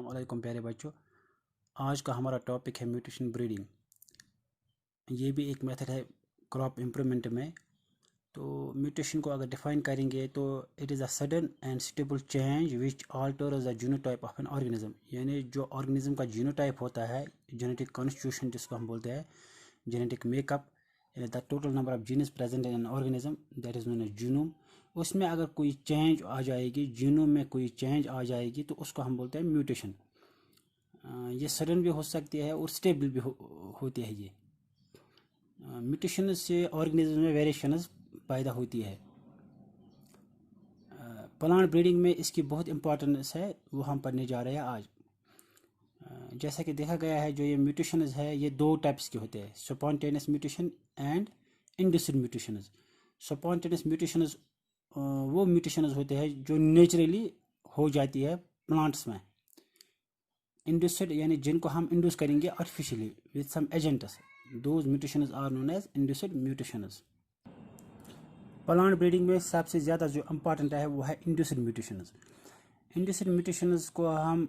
अस्सलाम वालेकुम प्यारे बच्चों। आज का हमारा टॉपिक है म्यूटेशन ब्रीडिंग। ये भी एक मेथड है क्रॉप इम्प्रूवमेंट में। तो म्यूटेशन को अगर डिफाइन करेंगे तो it is a sudden and stable change which alters the genotype of an organism. यानी जो ऑर्गेनिज्म का जीनोटाइप होता है, जेनेटिक कॉन्स्टिट्यूशन जिसको हम बोलते हैं, genetic makeup, the total number of genes present in an organism, that is known as genome. उसमें अगर कोई चेंज आ जाएगी, जीनोम में कोई चेंज आ जाएगी तो उसको हम बोलते हैं म्यूटेशन। ये सडन भी हो सकती है और स्टेबल भी होती है। ये म्यूटेशन से ऑर्गेनिज्म में वेरिएशंस पैदा होती है। प्लांट ब्रीडिंग में इसकी बहुत इंपॉर्टेंस है, वो हम पढ़ने जा रहे हैं आज। जैसा कि देखा गया है, जो ये म्यूटेशंस है ये दो टाइप्स के होते हैं, spontaneous mutation and induced mutations. Spontaneous mutations वो म्यूटेशंस होते हैं जो नेचुरली हो जाती है प्लांट्स में। इंड्यूस्ड यानी जिनको हम इंड्यूस करेंगे artificially with some agents, those mutations are known as induced mutations. Plant breeding में सबसे ज़्यादा जो इम्पॉर्टेंट है वो है इंड्यूस्ड म्यूटेशंस। इंड्यूस्ड म्यूटेशंस को हम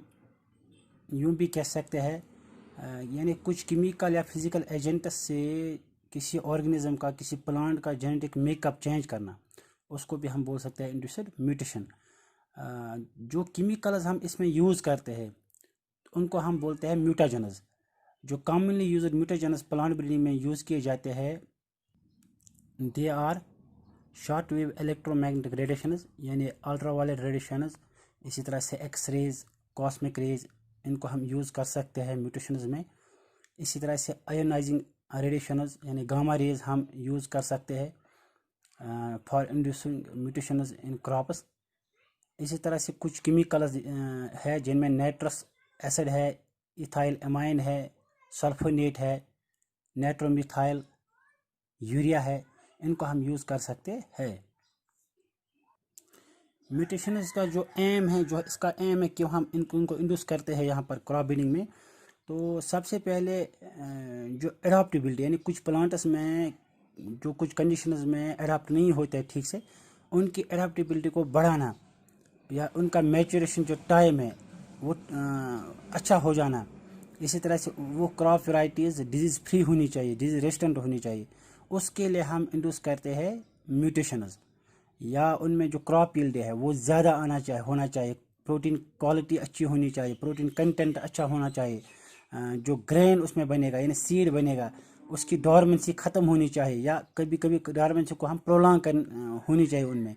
यूँ भी कह सकते हैं, यानी कुछ केमिकल या फिजिकल एजेंट से किसी ऑर्गेनिज्म का, किसी प्लांट का जेनेटिक मेकअप चेंज करना, उसको भी हम बोल सकते हैं इंड्यूस्ड म्यूटेशन। जो केमिकल्स हम इसमें यूज़ करते हैं उनको हम बोलते हैं म्यूटाजेनस। जो commonly used mutagens plant breeding में यूज़ किए जाते हैं, they are short wave electromagnetic radiations यानी अल्ट्रावायलेट रेडिएशंस, इसी तरह से एक्स रेज, कॉस्मिक रेज, इनको हम यूज़ कर सकते हैं म्यूटेशंस में। इसी तरह से आयोनाइजिंग रेडिएशंस यानी गामा रेज हम यूज़ कर सकते हैं for inducing mutations in crops. इसी तरह से कुछ केमिकल्स है जिनमें नाइट्रस एसिड है, इथाइल एमाइन है, सल्फोनेट है, नाइट्रोमिथाइल यूरिया है, इनको हम यूज़ कर सकते हैं। म्यूटेशंस का जो एम है, जो इसका एम है, क्यों हम इनको इंड्यूस करते हैं यहाँ पर क्रॉप ब्रीडिंग में, तो सबसे पहले जो एडाप्टेबिलिटी यानी कुछ प्लांट्स में जो कुछ कंडीशंस में एडाप्ट नहीं होते ठीक से, उनकी एडाप्टेबिलिटी को बढ़ाना या उनका मैच्योरेशन जो टाइम है वो अच्छा हो जाना। इसी तरह से वो क्रॉप वैरायटीज़ डिजीज़ फ्री होनी चाहिए, डिजीज़ रेजिस्टेंट होनी चाहिए, उसके लिए हम इंड्यूस करते हैं म्यूटेशंस। या उनमें जो क्रॉप यील्ड है वो ज़्यादा होना चाहिए, प्रोटीन क्वालिटी अच्छी होनी चाहिए, प्रोटीन कंटेंट अच्छा होना चाहिए, जो ग्रेन उसमें बनेगा यानी सीड बनेगा उसकी डॉर्मेंसी ख़त्म होनी चाहिए, या कभी कभी डॉर्मेंसी को हम प्रोलॉन्ग होनी चाहिए उनमें।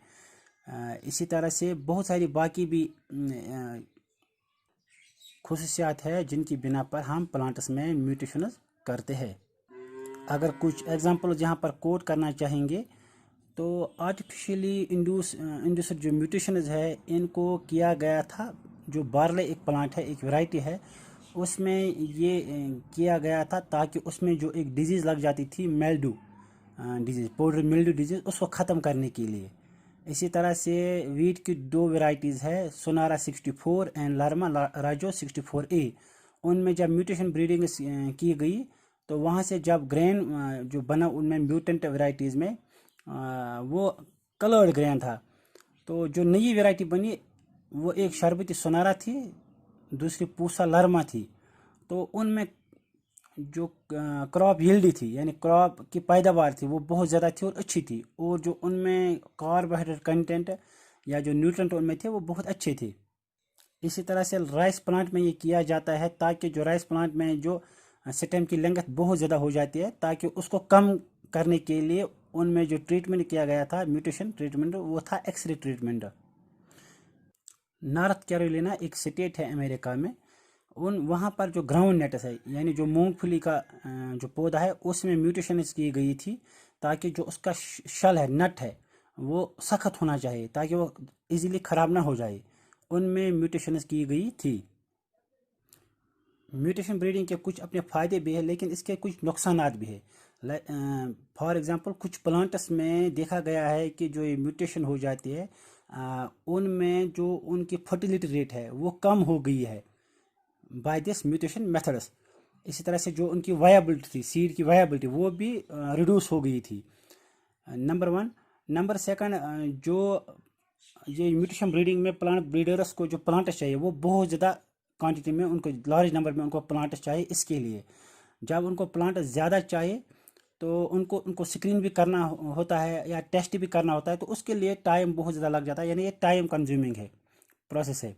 इसी तरह से बहुत सारी बाकी भी खुसूसियात है जिनकी बिना पर हम प्लांट्स में म्यूटेशंस करते हैं। अगर कुछ एग्जांपल यहाँ पर कोट करना चाहेंगे तो आर्टिफिशियली इंड्यूस्ड जो म्यूटेशंस है इनको किया गया था, जो बार्ले एक प्लांट है, एक वैरायटी है, उसमें ये किया गया था ताकि उसमें जो एक डिजीज़ लग जाती थी, मेल्डू डिजीज़, पाउडर मिल्ड्यू डिजीज़, उसको ख़त्म करने के लिए। इसी तरह से वीट की दो वेराइटीज़ है, सोनारा 64 एंड लार्मा राजो 64A। उनमें जब म्यूटेशन ब्रीडिंग की गई तो वहाँ से जब ग्रेन जो बना उनमें म्यूटेंट वेराइटीज़ में वो कलर्ड ग्रेन था। तो जो नई वेराइटी बनी वो एक शरबती सोनारा थी, दूसरी पूसा लार्मा थी। तो उनमें जो क्रॉप यील्ड थी यानी क्रॉप की पैदावार थी वो बहुत ज़्यादा थी और अच्छी थी, और जो उनमें कार्बोहाइड्रेट कंटेंट या जो न्यूट्रिएंट उनमें थे वो बहुत अच्छे थे। इसी तरह से राइस प्लांट में ये किया जाता है ताकि जो राइस प्लांट में जो स्टेम की लेंथ बहुत ज़्यादा हो जाती है, ताकि उसको कम करने के लिए उनमें जो ट्रीटमेंट किया गया था, म्यूटेशन ट्रीटमेंट, वो था एक्सरे ट्रीटमेंट। नॉर्थ कैरोलिना एक स्टेट है अमेरिका में, वहाँ पर जो ग्राउंड नट्स है यानी जो मूंगफली का जो पौधा है उसमें म्यूटेशन की गई थी ताकि जो उसका शल है, नट है, वो सख्त होना चाहिए ताकि वो इजीली ख़राब ना हो जाए, उनमें म्यूटेशन की गई थी। म्यूटेशन ब्रीडिंग के कुछ अपने फ़ायदे भी है लेकिन इसके कुछ नुकसानात भी है। फॉर एग्ज़ाम्पल कुछ प्लांट्स में देखा गया है कि जो ये म्यूटेशन हो जाती है उनमें जो उनकी फर्टिलिटी रेट है वो कम हो गई है बाय दिस म्यूटेशन मेथड्स। इसी तरह से जो उनकी वायबिलिटी थी, सीड की वायबिलिटी, वो भी रिड्यूस हो गई थी, नंबर वन। नंबर सेकंड, जो ये म्यूटेशन ब्रीडिंग में प्लांट ब्रीडर्स को जो प्लांट चाहिए वो बहुत ज़्यादा क्वांटिटी में, उनको लार्ज नंबर में उनको प्लांट्स चाहिए। इसके लिए जब उनको प्लांट ज़्यादा चाहिए तो उनको स्क्रीन भी करना होता है या टेस्ट भी करना होता है, तो उसके लिए टाइम बहुत ज़्यादा लग जाता है, यानी ये टाइम कंज्यूमिंग है प्रोसेस है।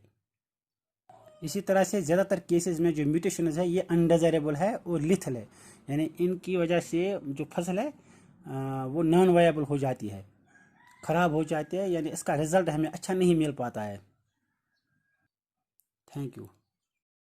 इसी तरह से ज़्यादातर केसेस में जो म्यूटेशंस है ये अनडिज़ायरेबल है और लिथल है, यानी इनकी वजह से जो फसल है वो नॉन वायबल हो जाती है, ख़राब हो जाती है, यानी इसका रिज़ल्ट हमें अच्छा नहीं मिल पाता है। Thank you.